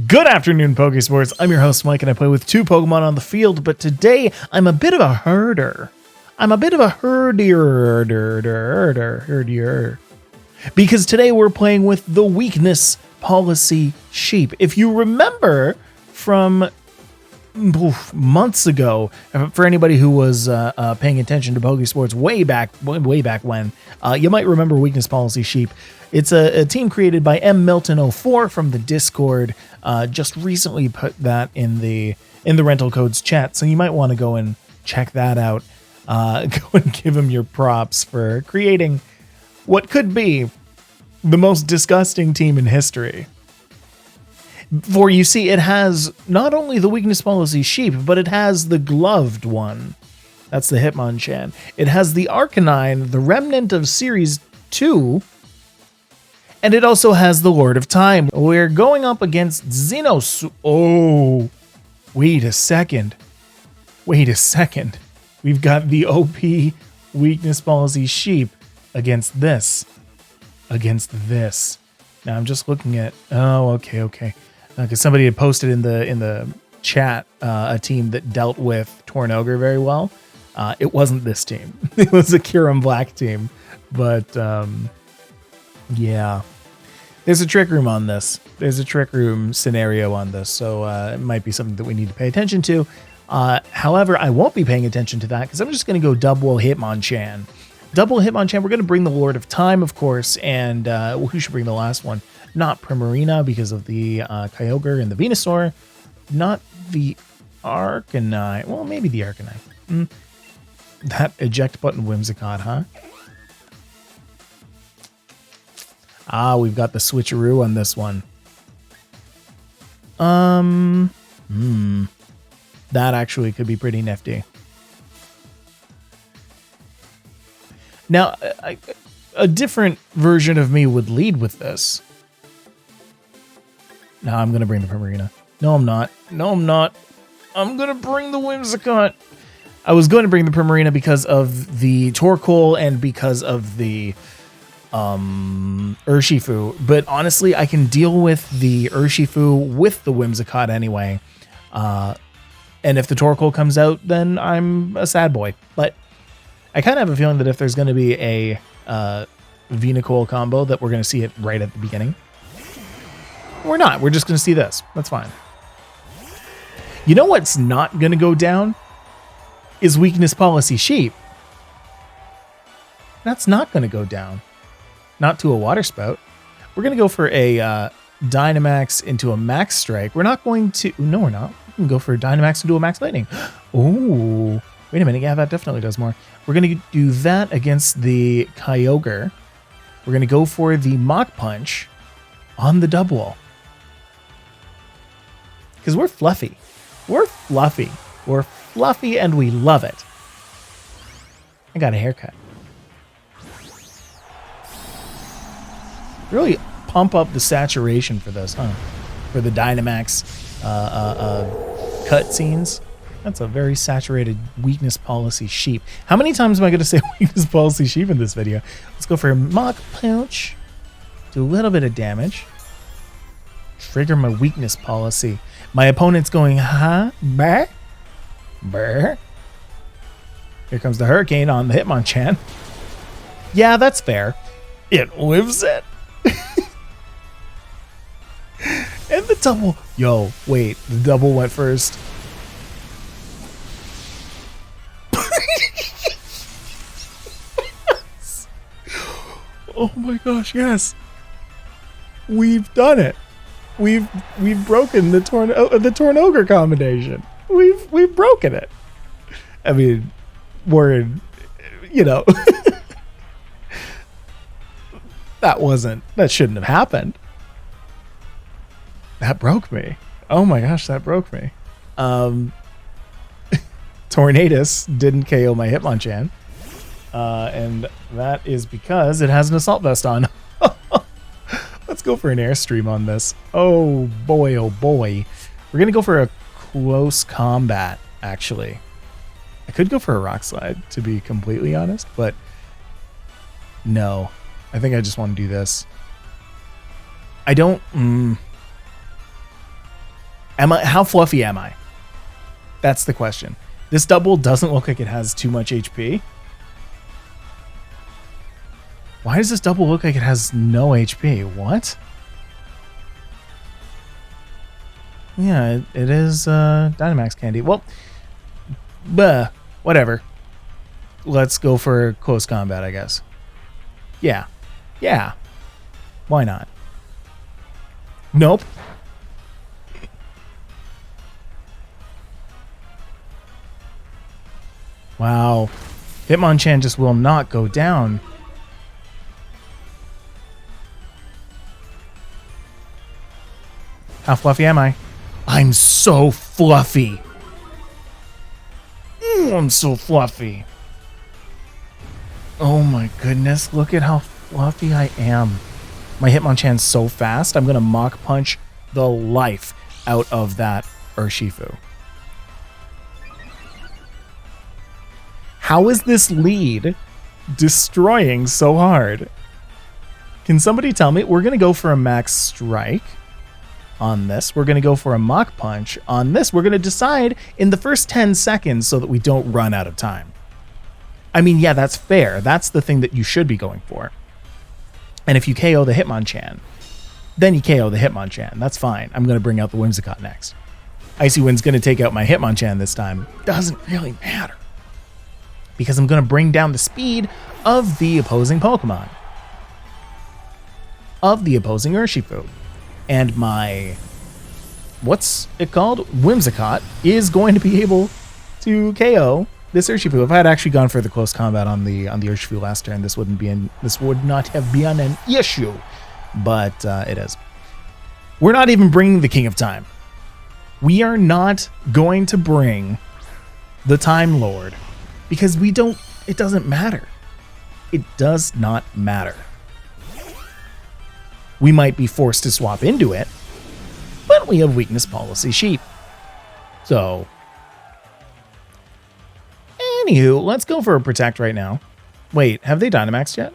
Good afternoon, Pokésports. I'm your host, Mike, and I play with two Pokemon on the field, but today I'm a bit of a herder. I'm a bit of a herdier. Because today we're playing with the Weakness Policy Sheep. If you remember from months ago, for anybody who was paying attention to Pokésports way back when, you might remember Weakness Policy Sheep. It's a team created by Milton04 from the Discord. Just recently put that in the rental codes chat, so you might want to go and check that out. Go and give him your props for creating what could be the most disgusting team in history. For you see, it has not only the Weakness Policy Sheep, but it has the gloved one. That's the Hitmonchan. It has the Arcanine, the remnant of Series 2, and it also has the Lord of Time. We're going up against Xenos. Oh, wait a second. We've got the OP Weakness Policy Sheep against this. Now I'm just looking at. Oh, okay. Because somebody had posted in the chat a team that dealt with Tornogre very well. It wasn't this team. It was a Kyurem-W team. But yeah, there's a trick room on this. There's a trick room scenario on this, so it might be something that we need to pay attention to. However, I won't be paying attention to that because I'm just going to go double Hitmonchan. Double Hitmonchan. We're going to bring the Lord of Time, of course, and who should bring the last one? Not Primarina because of the Kyogre and the Venusaur. Not the Arcanine. Well, maybe the Arcanine. That eject button Whimsicott, huh? We've got the switcheroo on this one. That actually could be pretty nifty. Now, a different version of me would lead with this. No, I'm going to bring the Primarina. No, I'm not. I'm going to bring the Whimsicott. I was going to bring the Primarina because of the Torkoal and because of the Urshifu. But honestly, I can deal with the Urshifu with the Whimsicott anyway. And if the Torkoal comes out, then I'm a sad boy. But I kind of have a feeling that if there's going to be a Venusaur combo, that we're going to see it right at the beginning. We're not. We're just going to see this. That's fine. You know what's not going to go down? Is Weakness Policy Sheep. That's not going to go down. Not to a Water Spout. We're going to go for a Dynamax into a Max Strike. We're not going to... No, we're not. We can go for a Dynamax into a Max Lightning. Oh, wait a minute. Yeah, that definitely does more. We're going to do that against the Kyogre. We're going to go for the Mach Punch on the DUBWOOL. Because we're fluffy. We're fluffy and we love it. I got a haircut. Really pump up the saturation for this, huh? For the Dynamax cutscenes. That's a very saturated Weakness Policy Sheep. How many times am I going to say Weakness Policy Sheep in this video? Let's go for a Mach Punch. Do a little bit of damage. Trigger my Weakness Policy. My opponent's going, huh? Brr? Here comes the Hurricane on the Hitmonchan. Yeah, that's fair. It lives it. And the double. Yo, wait. The double went first. Oh my gosh, yes. We've done it. We've broken the Tornogre combination. We've broken it. I mean, we're, you know, that shouldn't have happened. That broke me. Oh my gosh, that broke me. Tornadus didn't KO my Hitmonchan. And that is because it has an Assault Vest on. Let's go for an Airstream on this. Oh boy. We're going to go for a close combat, actually. I could go for a Rock Slide, to be completely honest, but no. I think I just want to do this. I don't... How fluffy am I? That's the question. This DUBWOOL doesn't look like it has too much HP. Why does this DUBWOOL look like it has no HP? What? Yeah, it is Dynamax candy. Well, whatever. Let's go for close combat, I guess. Yeah. Yeah. Why not? Nope. Wow. Hitmonchan just will not go down. How fluffy am I? I'm so fluffy. I'm so fluffy. Oh my goodness, look at how fluffy I am. My Hitmonchan's so fast, I'm going to Mach Punch the life out of that Urshifu. How is this lead destroying so hard? Can somebody tell me? We're going to go for a Max Strike on this. We're going to go for a Mach Punch on this. We're going to decide in the first 10 seconds so that we don't run out of time. I mean, yeah, that's fair. That's the thing that you should be going for. And if you KO the Hitmonchan, then you KO the Hitmonchan. That's fine. I'm going to bring out the Whimsicott next. Icy Wind's going to take out my Hitmonchan this time. Doesn't really matter, because I'm going to bring down the speed of the opposing Pokemon, of the opposing Urshifu. And my, what's it called? Whimsicott is going to be able to KO this Urshifu. If I had actually gone for the close combat on the Urshifu last turn, this would not have been an issue. But it is. We're not even bringing the King of Time. We are not going to bring the Time Lord, because we don't. It doesn't matter. It does not matter. We might be forced to swap into it, but we have weakness policy sheep. So, anywho, let's go for a Protect right now. Wait, have they Dynamaxed yet?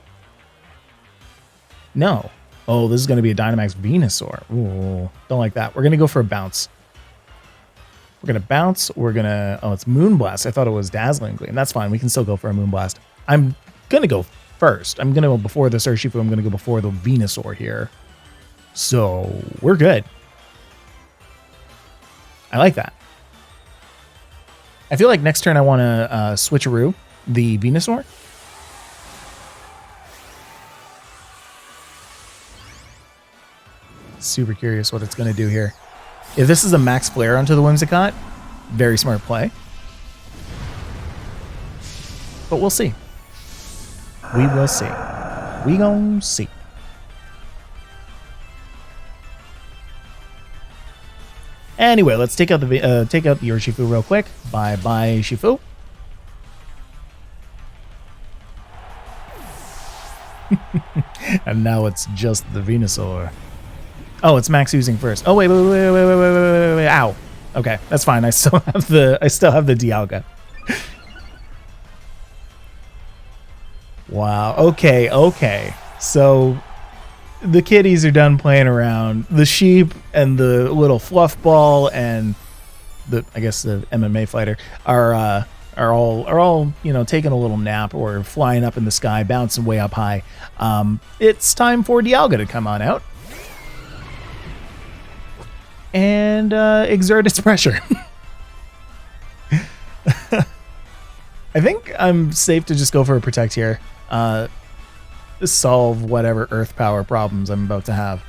No. Oh, this is going to be a Dynamax Venusaur. Ooh, don't like that. We're going to go for a Bounce. We're going to Bounce. We're going to... Oh, it's Moonblast. I thought it was Dazzling Gleam. That's fine. We can still go for a Moonblast. I'm going to go first. I'm going to go before the Urshifu. I'm going to go before the Venusaur here. So, we're good. I like that. I feel like next turn I want to switcheroo the Venusaur. Super curious what it's going to do here. If this is a Max Flare onto the Whimsicott, very smart play. But we'll see. We will see. We gon' see. Anyway, let's take out the Urshifu real quick. Bye bye, Shifu. And now it's just the Venusaur. Oh, it's Max using first. Oh wait. Ow. Okay, that's fine. I still have the Dialga. Wow. Okay. So the kitties are done playing around. The sheep and the little fluff ball and the MMA fighter are all taking a little nap or flying up in the sky, bouncing way up high. It's time for Dialga to come on out and exert its pressure. I think I'm safe to just go for a Protect here. Solve whatever Earth Power problems I'm about to have.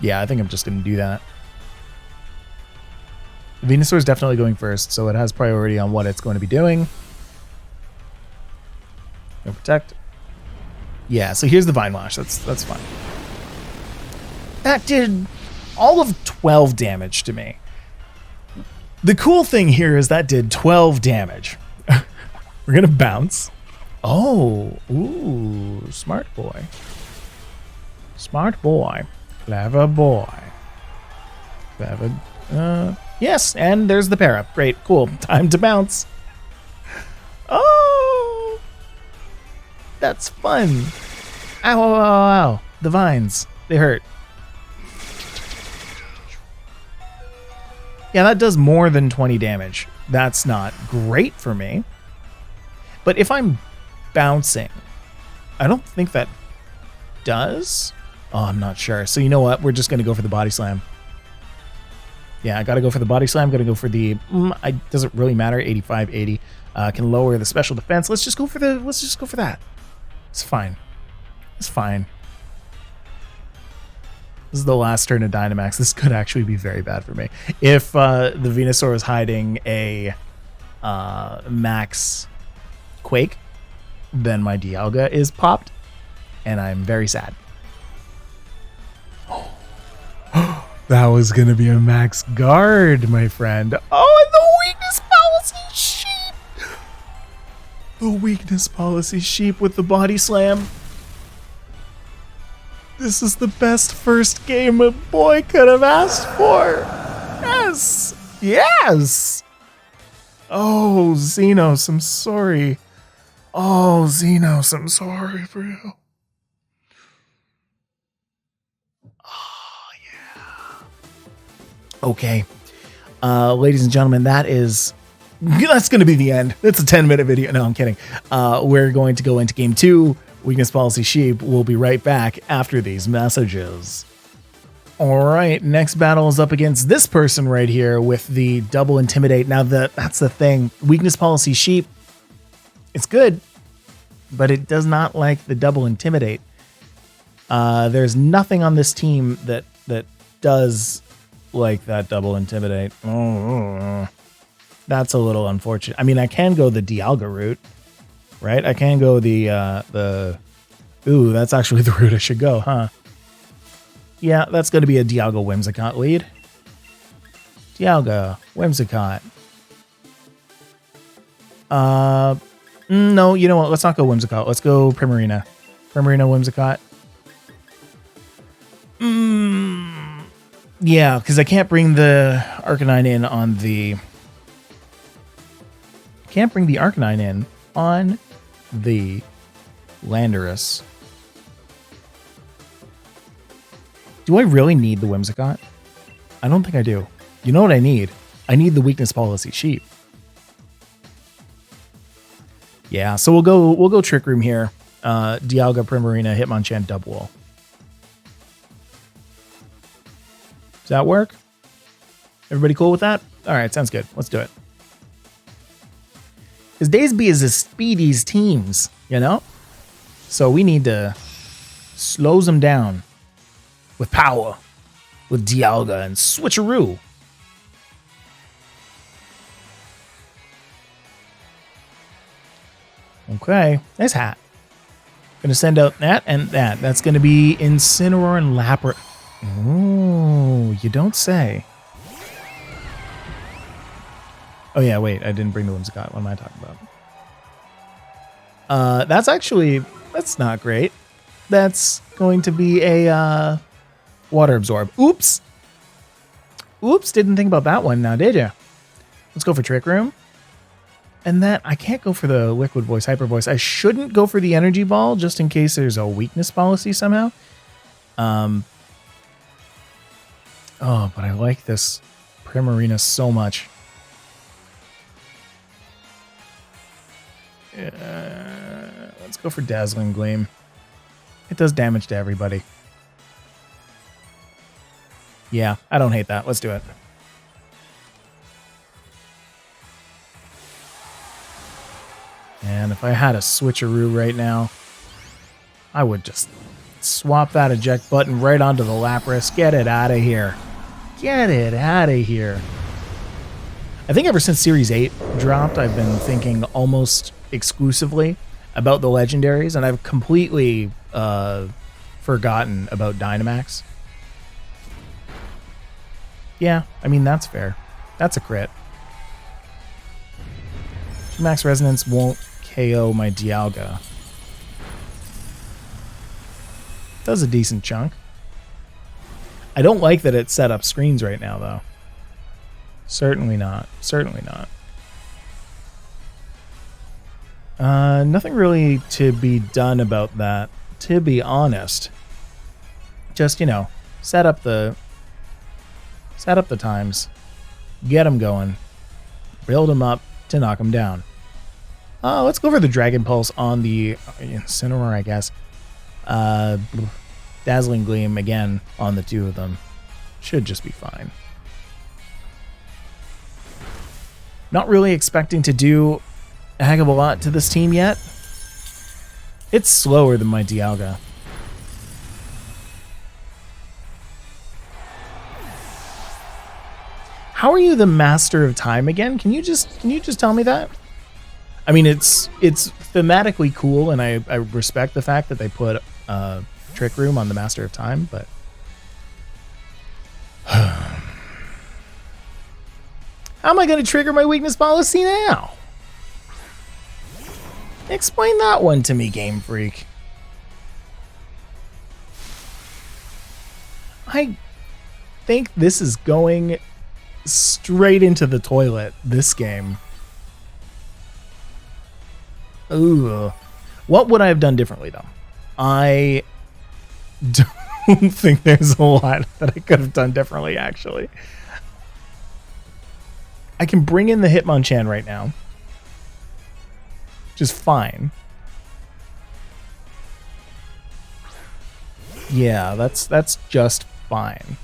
Yeah, I think I'm just going to do that. Venusaur is definitely going first, so it has priority on what it's going to be doing. No Protect. Yeah, so here's the Vine Lash. That's fine. That did all of 12 damage to me. The cool thing here is that did 12 damage. We're going to bounce. Oh, ooh, smart boy. Smart boy. Clever boy. Clever. Yes, and there's the pair up. Great, cool. Time to bounce. Oh, that's fun. Ow, ow, ow, ow. The vines, they hurt. Yeah, that does more than 20 damage. That's not great for me. But if I'm bouncing, I don't think that does. Oh, I'm not sure. So you know what? We're just going to go for the body slam. Yeah, I got to go for the body slam. Got to go for the, doesn't really matter. 85, 80. Can lower the special defense. Let's just go for that. It's fine. It's fine. This is the last turn of Dynamax. This could actually be very bad for me. If the Venusaur is hiding a max Quake, then my Dialga is popped, and I'm very sad. Oh, that was going to be a max guard, my friend. Oh, and the weakness policy sheep. The weakness policy sheep with the body slam. This is the best first game a boy could have asked for. Yes. Yes. Oh, Xenos, I'm sorry. Oh, Xenos, I'm sorry for you. Oh, yeah. Okay. Ladies and gentlemen, that's going to be the end. That's a 10-minute video. No, I'm kidding. We're going to go into game 2. Weakness policy sheep. We'll be right back after these messages. All right, next battle is up against this person right here with the double intimidate. Now that's the thing. Weakness policy sheep, it's good, but it does not like the double intimidate. There's nothing on this team that does like that double intimidate. That's a little unfortunate. I mean, I can go the Dialga route. Right? I can go ooh, that's actually the route I should go, huh? Yeah, that's going to be a Dialga Whimsicott lead. Dialga Whimsicott. No, you know what? Let's not go Whimsicott. Let's go Primarina. Primarina Whimsicott. Yeah, because I can't bring the Arcanine in on the... Can't bring the Arcanine in on the Landorus. Do I really need the Whimsicott? I don't think I do. You know what I need? I need the weakness policy sheep. Yeah, so we'll go Trick Room here. Dialga, Primarina, Hitmonchan, DUBWOOL. Does that work? Everybody cool with that? All right, sounds good. Let's do it. Because Daisby is a speedies teams, you know? So we need to slow them down with power, with Dialga and Switcheroo. Okay, nice hat. Gonna send out that and that. That's gonna be Incineroar and Lapras. Oh, you don't say. Oh yeah, wait, I didn't bring the Whimsicott. What am I talking about? That's not great. That's going to be a Water Absorb. Oops. Oops, didn't think about that one now, did you? Let's go for Trick Room. And that, I can't go for the Liquid Voice, Hyper Voice. I shouldn't go for the Energy Ball just in case there's a weakness policy somehow. Oh, but I like this Primarina so much. Let's go for Dazzling Gleam. It does damage to everybody. Yeah, I don't hate that. Let's do it. And if I had a switcheroo right now, I would just swap that eject button right onto the Lapras. Get it out of here. Get it out of here. I think ever since Series 8 dropped, I've been thinking almost exclusively about the legendaries, and I've completely forgotten about Dynamax. Yeah, I mean, that's fair. That's a crit. Max Resonance won't KO my Dialga. Does a decent chunk. I don't like that it set up screens right now, though. Certainly not. Certainly not. Nothing really to be done about that, to be honest. Just, you know, set up the times. Get him going. Build him up to knock him down. Let's go for the Dragon Pulse on the Incineroar, I guess. Dazzling Gleam again on the two of them. Should just be fine. Not really expecting to do a heck of a lot to this team yet. It's slower than my Dialga. How are you the master of time again? Can you just tell me that? I mean, it's thematically cool, and I respect the fact that they put Trick Room on the Master of Time, but how am I going to trigger my weakness policy now? Explain that one to me, Game Freak. I think this is going straight into the toilet, this game. Ooh. What would I have done differently, though? I don't think there's a lot that I could have done differently, actually. I can bring in the Hitmonchan right now. Which is fine. Yeah, that's just fine.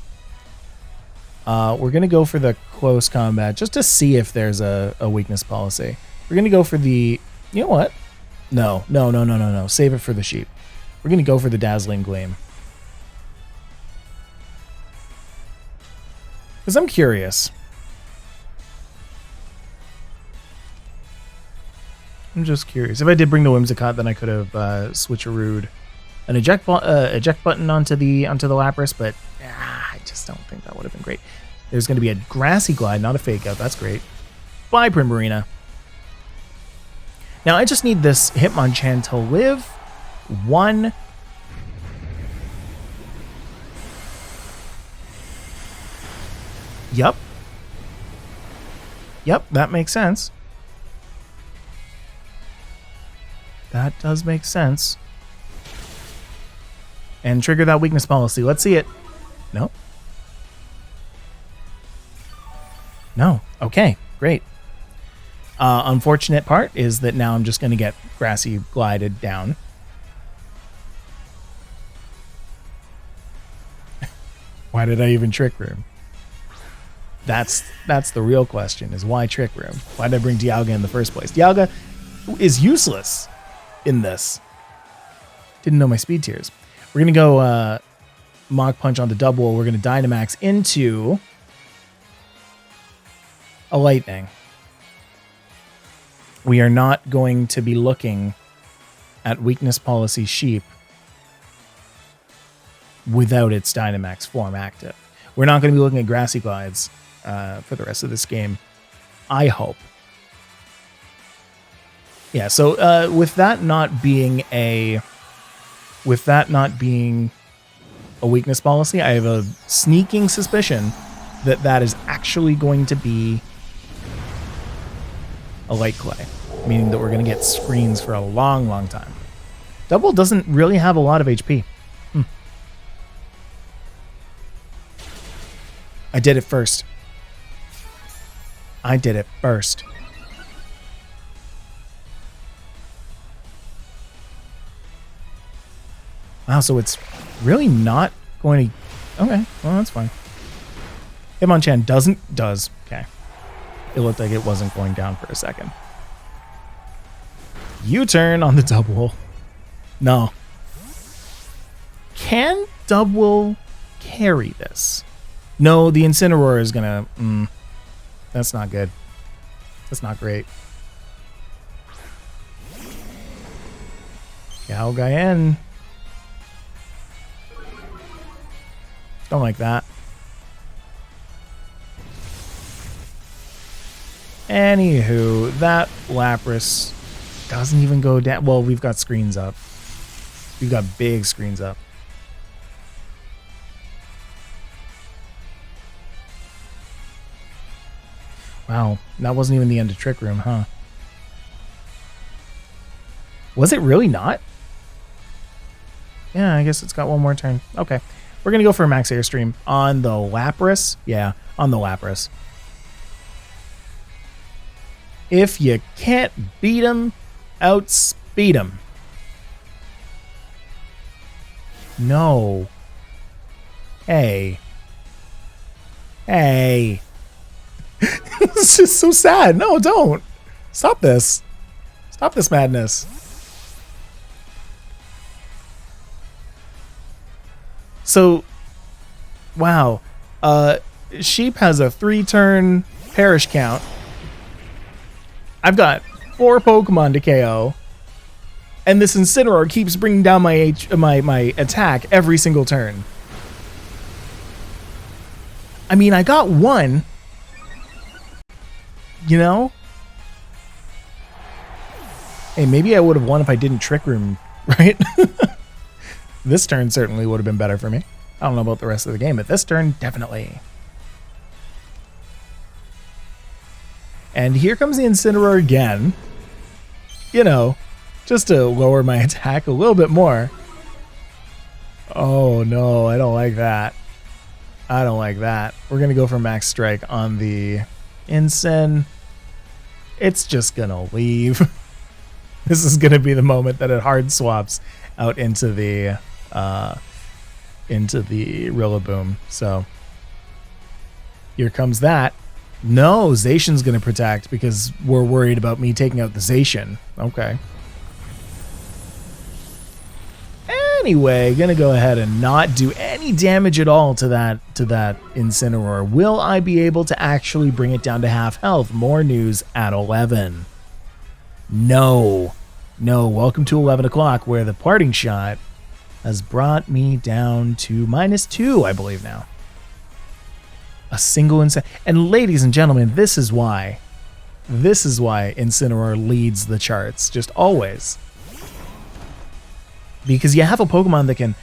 We're going to go for the close combat just to see if there's a weakness policy. We're going to go for the... You know what? No. Save it for the sheep. We're going to go for the Dazzling Gleam. Because I'm curious. I'm just curious. If I did bring the Whimsicott, then I could have switcherooed an eject button onto the Lapras, but I just don't think that would have been great. There's going to be a Grassy Glide, not a Fake Out. That's great. Bye, Primarina. Now I just need this Hitmonchan to live. One. Yep, that makes sense. That does make sense. And trigger that weakness policy. Let's see it. No. No. Okay, great. Unfortunate part is that now I'm just going to get Grassy Glided down. Why did I even Trick Room? That's the real question, is why Trick Room? Why did I bring Dialga in the first place? Dialga is useless in this. Didn't know my speed tiers. We're going to go Mach Punch on the Dubwool. We're going to Dynamax into a Lightning. We are not going to be looking at weakness policy Sheep without its Dynamax form active. We're not going to be looking at Grassy Glides for the rest of this game, I hope. Yeah, so with that not being a weakness policy, I have a sneaking suspicion that that is actually going to be a Light Clay, meaning that we're going to get screens for a long, long time. Dubwool doesn't really have a lot of HP. I did it first. Wow, so it's really not going to... Okay, well, that's fine. Hitmonchan does. Okay. It looked like it wasn't going down for a second. U-turn on the Dubwool. No. Can Dubwool carry this? No, the Incineroar is going to... that's not good. That's not great. Galgayen. Don't like that. Anywho, that Lapras doesn't even go down. Well, we've got screens up. We've got big screens up. Wow, that wasn't even the end of Trick Room, huh? Was it really not? Yeah, I guess it's got one more turn. Okay. We're going to go for a Max Airstream on the Lapras. Yeah, on the Lapras. If you can't beat 'em, outspeed 'em. No. Hey. Hey. It's just so sad. No, don't. Stop this. Stop this madness. So, wow. Sheep has a 3-turn perish count. I've got 4 Pokemon to KO. And this Incineroar keeps bringing down my attack every single turn. I mean, I got 1. You know? Hey, maybe I would have won if I didn't Trick Room, right? This turn certainly would have been better for me. I don't know about the rest of the game, but this turn, definitely. And here comes the Incineroar again. You know, just to lower my attack a little bit more. Oh no, I don't like that. I don't like that. We're going to go for Max Strike on the Incin. It's just going to leave. This is going to be the moment that it hard swaps out into the Rillaboom. So here comes that. No, Zacian's going to protect because we're worried about me taking out the Zacian. Okay. Anyway, gonna go ahead and not do any damage at all to that Incineroar. Will I be able to actually bring it down to half health? More news at 11. No. No, welcome to 11 o'clock, where the parting shot has brought me down to -2, I believe now. A single Incineroar. And ladies and gentlemen, this is why Incineroar leads the charts, just always. Because you have a Pokemon that can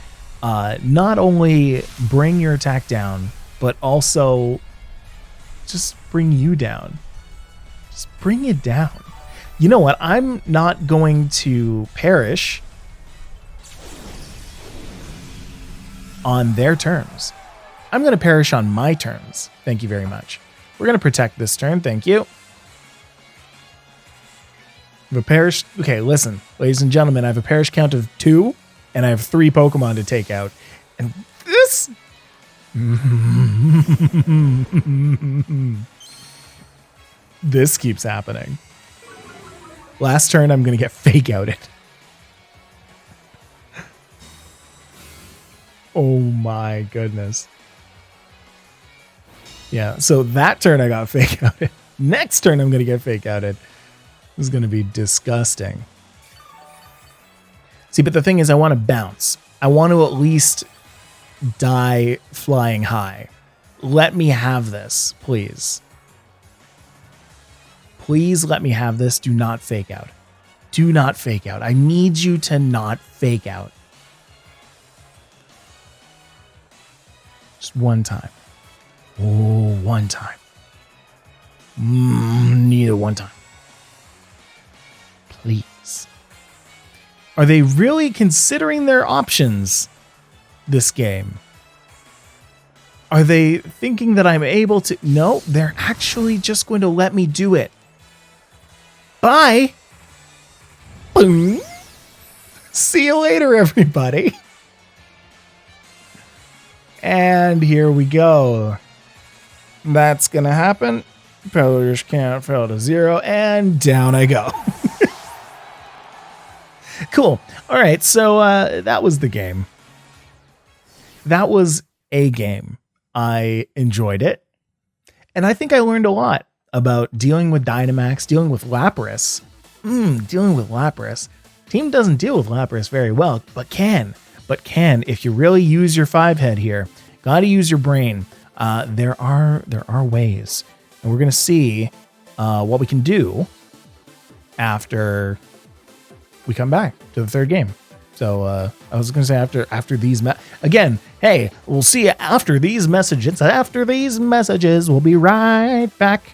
not only bring your attack down, but also just bring you down. Just bring it down. You know what? I'm not going to perish on their terms. I'm going to perish on my terms. Thank you very much. We're going to protect this turn. Thank you. I have a perish. Okay, listen, ladies and gentlemen, I have a perish count of 2, and I have 3 Pokemon to take out. And this. This keeps happening. Last turn, I'm going to get fake outed. Oh my goodness. Yeah, so that turn I got fake outed. Next turn, I'm going to get fake outed. This is going to be disgusting. See, but the thing is, I want to bounce. I want to at least die flying high. Let me have this, please. Please let me have this. Do not fake out. Do not fake out. I need you to not fake out. Just one time. Oh, one time. Need it one time. Please. Are they really considering their options this game? Are they thinking that I'm able to? No, they're actually just going to let me do it. Bye. Boom. See you later, everybody. And here we go. That's going to happen. Pillars count fell to 0, and down I go. Cool. All right, so that was the game. That was a game. I enjoyed it. And I think I learned a lot about dealing with Dynamax, dealing with Lapras. Dealing with Lapras. Team doesn't deal with Lapras very well, but can if you really use your 5-head here. Got to use your brain. There are ways. And we're going to see what we can do after we come back to the third game. So I was going to say after these again, hey, we'll see you after these messages. After these messages, we'll be right back.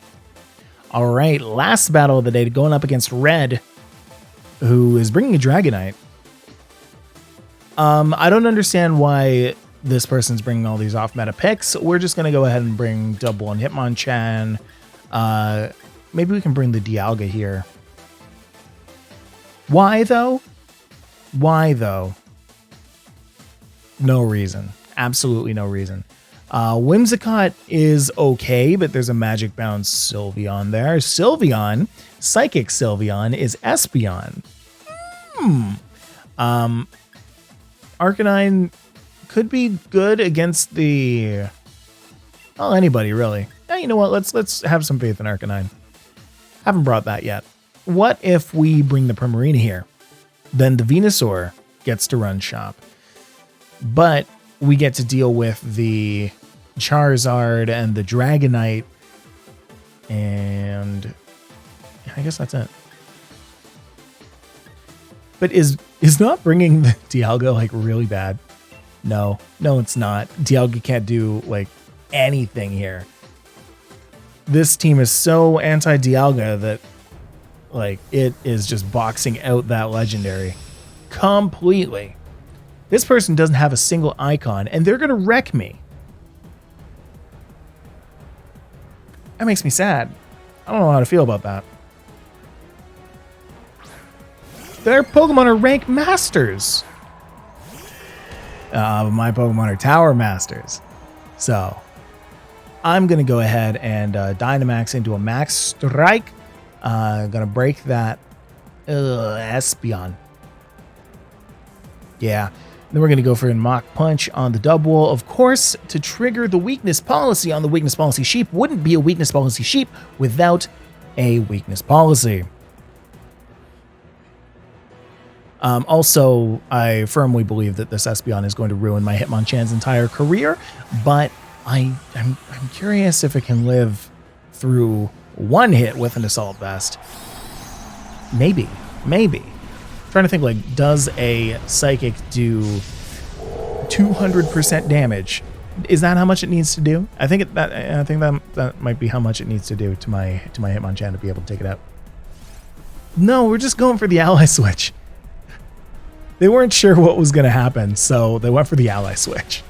All right, last battle of the day, going up against Red, who is bringing a Dragonite. I don't understand why this person's bringing all these off-meta picks. We're just going to go ahead and bring DUBWOOL and Hitmonchan. maybe we can bring the Dialga here. Why though? Why though? No reason. Absolutely no reason. Whimsicott is okay, but there's a Magic Bound Sylveon there. Sylveon, Psychic Sylveon is Espeon. Arcanine could be good against the... well, anybody, really. Yeah, you know what? Let's have some faith in Arcanine. Haven't brought that yet. What if we bring the Primarina here? Then the Venusaur gets to run shop. But we get to deal with the Charizard and the Dragonite. And I guess that's it. But is not bringing the Dialga like really bad? No, it's not. Dialga can't do like anything here. This team is so anti-Dialga that like it is just boxing out that legendary completely. This person doesn't have a single icon and they're gonna wreck me. That makes me sad. I don't know how to feel about that. Their Pokemon are rank masters. My Pokemon are Tower Masters. So I'm going to go ahead and Dynamax into a Max Strike. Going to break that Espeon. Yeah. Then we're going to go for a Mach Punch on the DUBWOOL. Of course, to trigger the Weakness Policy on the Weakness Policy Sheep wouldn't be a Weakness Policy Sheep without a Weakness Policy. Also, I firmly believe that this Espeon is going to ruin my Hitmonchan's entire career, but I'm curious if it can live through one hit with an Assault Vest. Maybe. Trying to think, like, does a Psychic do 200% damage? Is that how much it needs to do? I think that might be how much it needs to do to my Hitmonchan to be able to take it out. No, we're just going for the Ally Switch. They weren't sure what was going to happen, so they went for the Ally Switch.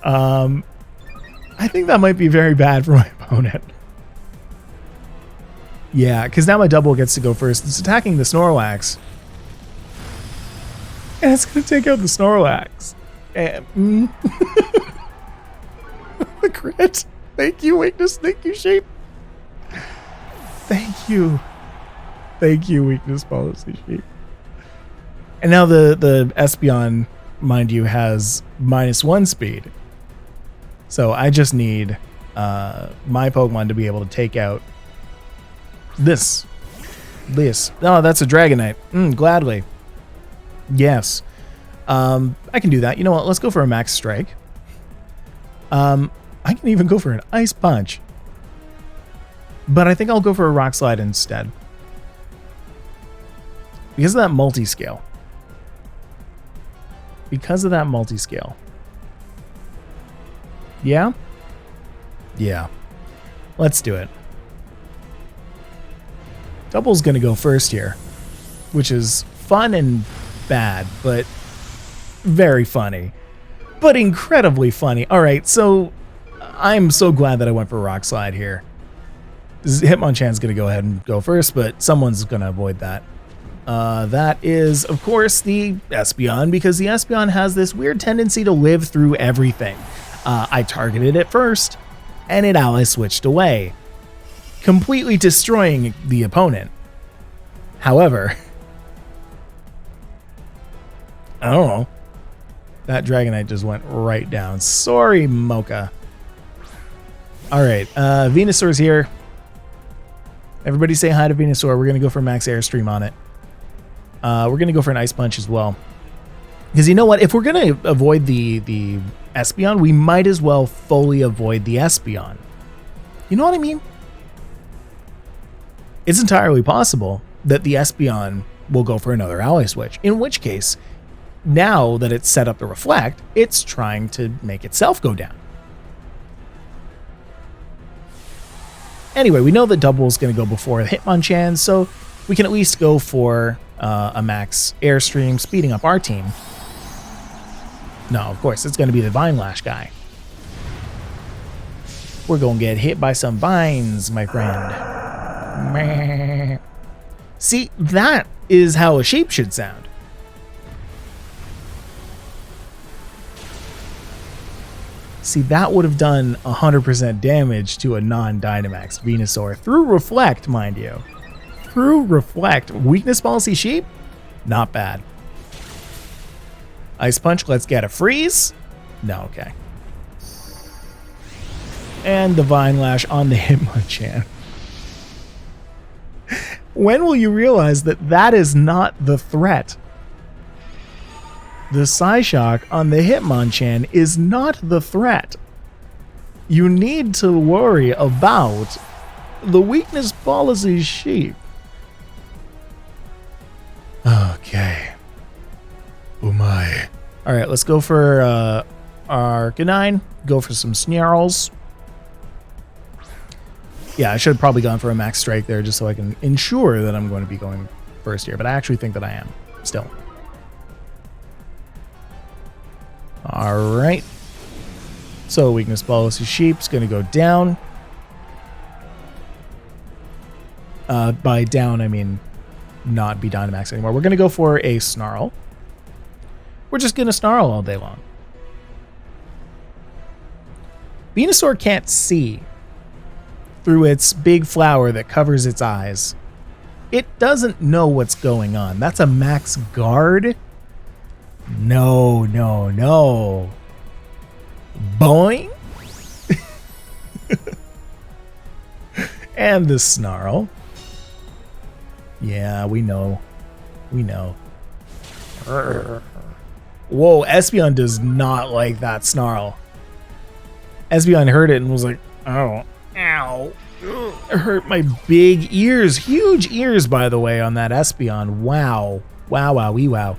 I think that might be very bad for my opponent. Yeah, because now my DUBWOOL gets to go first. It's attacking the Snorlax. And it's going to take out the Snorlax. And, the crit. Thank you, Weakness. Thank you, Sheep. Thank you. Thank you, Weakness Policy Sheep. And now the Espeon, mind you, has -1 speed. So I just need my Pokemon to be able to take out this. Oh, that's a Dragonite. Gladly. Yes. I can do that. You know what? Let's go for a Max Strike. I can even go for an Ice Punch. But I think I'll go for a Rock Slide instead. Because of that multi-scale. Yeah? Yeah. Let's do it. DUBWOOL's going to go first here. Which is fun and bad, but very funny. But incredibly funny. Alright, so I'm so glad that I went for Rock Slide here. Hitmonchan's going to go ahead and go first, but someone's going to avoid that. That is, of course, the Espeon, because the Espeon has this weird tendency to live through everything. I targeted it first, and it ally switched away, completely destroying the opponent. However, I don't know. That Dragonite just went right down. Sorry, Mocha. Alright, Venusaur's here. Everybody say hi to Venusaur. We're going to go for Max Airstream on it. We're going to go for an Ice Punch as well. Because you know what? If we're going to avoid the Espeon, we might as well fully avoid the Espeon. You know what I mean? It's entirely possible that the Espeon will go for another Ally Switch. In which case, now that it's set up to Reflect, it's trying to make itself go down. Anyway, we know that DUBWOOL's going to go before the Hitmonchan, so we can at least go for a Max Airstream, speeding up our team. No, of course, it's going to be the Vine Lash guy. we're going to get hit by some vines, my friend. Meh. See, that is how a sheep should sound. See, that would have done 100% damage to a non-Dynamax Venusaur. Through Reflect, mind you. Through Reflect. Weakness policy sheep? Not bad. Ice Punch, let's get a freeze. No, okay. And Divine Lash on the Hitmonchan. When will you realize that that is not the threat? The Psyshock on the Hitmonchan is not the threat. You need to worry about the weakness policy sheep. Okay. Oh my. Alright, let's go for Arcanine. Go for some Snarls. Yeah, I should have probably gone for a Max Strike there just so I can ensure that I'm going to be going first here. But I actually think that I am still. Alright. So weakness policy sheep's going to go down. By down, I mean not be Dynamax anymore. We're going to go for a Snarl. We're just going to Snarl all day long. Venusaur can't see through its big flower that covers its eyes. It doesn't know what's going on. That's a max guard? No, no, no. Boing? And the Snarl. Yeah, we know. We know. Whoa, Espeon does not like that Snarl. Espeon heard it and was like, oh, ow. It hurt my big ears. Huge ears, by the way, on that Espeon. Wow. Wow, wow, wee wow.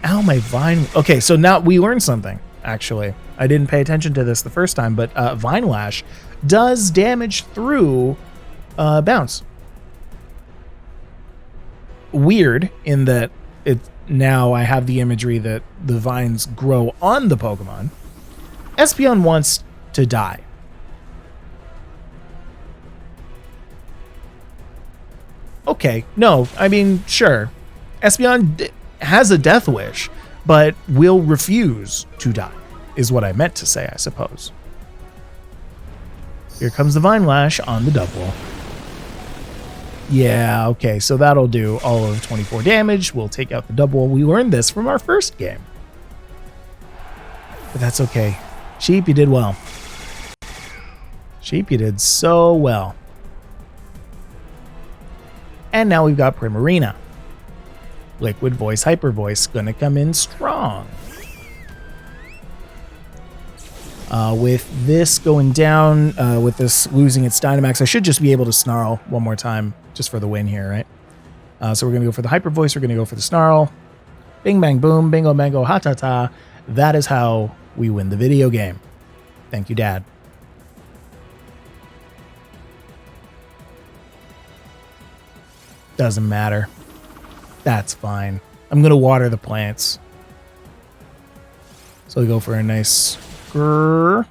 Ow, my Vine. Okay, so now we learned something, actually. I didn't pay attention to this the first time, but Vine Lash does damage through bounce. Weird in that now I have the imagery that the vines grow on the Pokemon. Espeon wants to die. Okay, no, I mean, sure. Espeon has a death wish, but will refuse to die, is what I meant to say, I suppose. Here comes the Vine Lash on the DUBWOOL. Yeah, okay, so that'll do all of 24 damage. We'll take out the DUBWOOL. We learned this from our first game. But that's okay. Sheep, you did well. Sheep, you did so well. And now we've got Primarina. Liquid Voice, Hyper Voice, gonna come in strong. With this going down, with this losing its Dynamax, I should just be able to Snarl one more time, just for the win here, right? So we're gonna go for the Hyper Voice, we're gonna go for the Snarl. Bing, bang, boom, bingo, bango, ha-ta-ta. That is how we win the video game. Thank you, Dad. Doesn't matter. That's fine. I'm gonna water the plants. So we go for a nice grrr.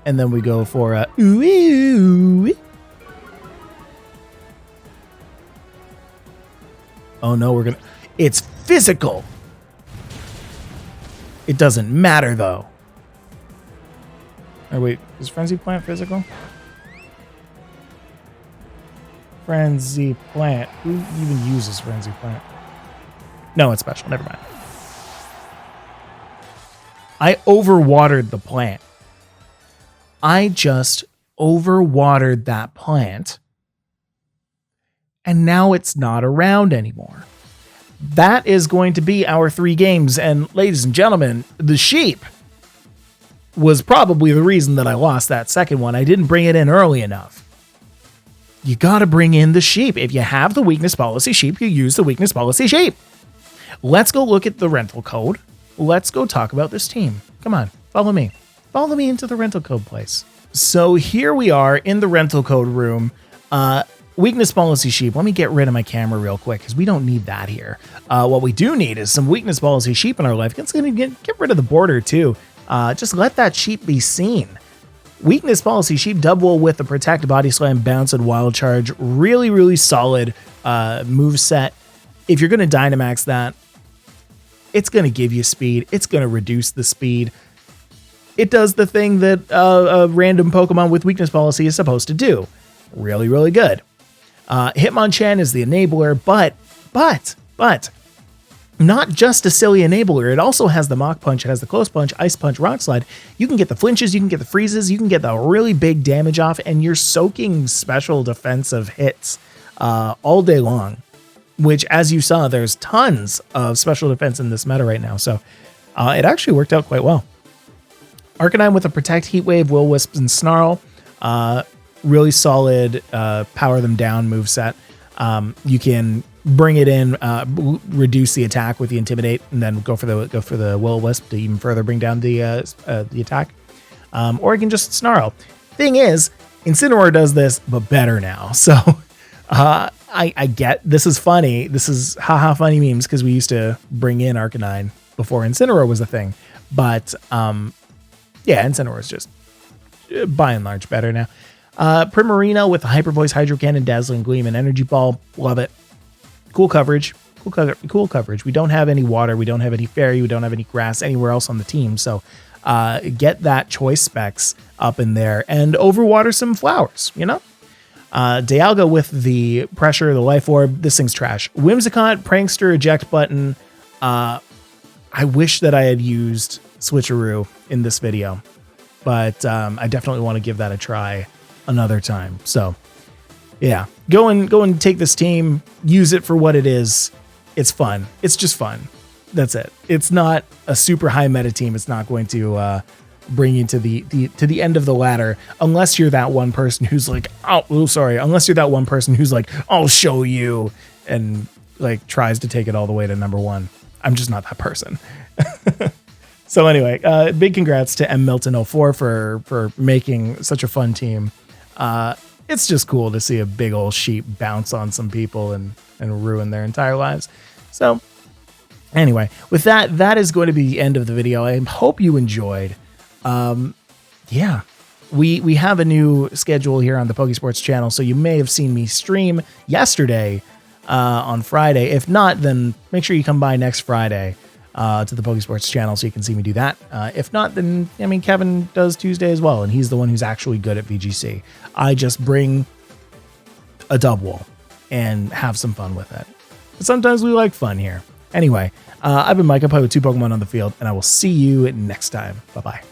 And then we go for a ooh, ooh. Oh no, we're gonna... It's physical! It doesn't matter though. Oh wait, is Frenzy Plant physical? Frenzy Plant. Who even uses Frenzy Plant? No, it's special. Never mind. I overwatered the plant. I just overwatered that plant. And now it's not around anymore. That is going to be our 3 games. And ladies and gentlemen, the sheep was probably the reason that I lost that second one. I didn't bring it in early enough. You got to bring in the sheep. If you have the weakness policy sheep, you use the weakness policy sheep. Let's go look at the rental code. Let's go talk about this team. Come on, follow me. Follow me into the rental code place. So here we are in the rental code room. Weakness policy sheep. Let me get rid of my camera real quick because we don't need that here. What we do need is some weakness policy sheep in our life. It's going to get rid of the border too. Just let that sheep be seen. Weakness Policy Sheep DUBWOOL with the Protect, Body Slam, Bounce, and Wild Charge. Really, really solid move set. If you're going to Dynamax that, it's going to give you speed. It's going to reduce the speed. It does the thing that a random Pokemon with Weakness Policy is supposed to do. Really, really good. Hitmonchan is the enabler, but not just a silly enabler. It also has the Mach Punch, it has the Close Punch, Ice Punch, Rock Slide. You can get the flinches, you can get the freezes, you can get the really big damage off, and you're soaking special defensive hits all day long. Which, as you saw, there's tons of special defense in this meta right now. So it actually worked out quite well. Arcanine with a Protect, Heat Wave, Will-Wisp, and Snarl. Really solid power them down moveset. You can bring it in, reduce the attack with the Intimidate, and then go for the Will-Wisp to even further bring down the attack. Or you can just Snarl. Thing is, Incineroar does this, but better now. So I get this is funny. This is haha funny memes because we used to bring in Arcanine before Incineroar was a thing. But yeah, Incineroar is just by and large better now. Primarina with the Hyper Voice, Hydro Cannon, Dazzling Gleam, and Energy Ball. Love it. Cool coverage. Cool coverage. We don't have any water. We don't have any fairy. We don't have any grass anywhere else on the team. So get that choice specs up in there and overwater some flowers, you know? Dialga with the Pressure, the Life Orb. This thing's trash. Whimsicott, Prankster, Eject Button. I wish that I had used Switcheroo in this video, but I definitely want to give that a try another time. So yeah, go and take this team, use it for what it is. It's fun. It's just fun. That's it. It's not a super high meta team. It's not going to bring you to the end of the ladder unless you're that one person who's like, unless you're that one person who's like, I'll show you, and like tries to take it all the way to number one. I'm just not that person. So anyway, big congrats to MMilton04 for making such a fun team. It's just cool to see a big old sheep bounce on some people and ruin their entire lives. So anyway, with that is going to be the end of the video. I hope you enjoyed. Yeah, we have a new schedule here on the Pokésports channel, so you may have seen me stream yesterday on Friday. If not, then make sure you come by next Friday to the Pokésports channel so you can see me do that. If not, then, I mean, Kevin does Tuesday as well, and he's the one who's actually good at VGC. I just bring a DUBWOOL and have some fun with it. But sometimes we like fun here. Anyway, I've been Mike. I play with 2 Pokemon on the field, and I will see you next time. Bye-bye.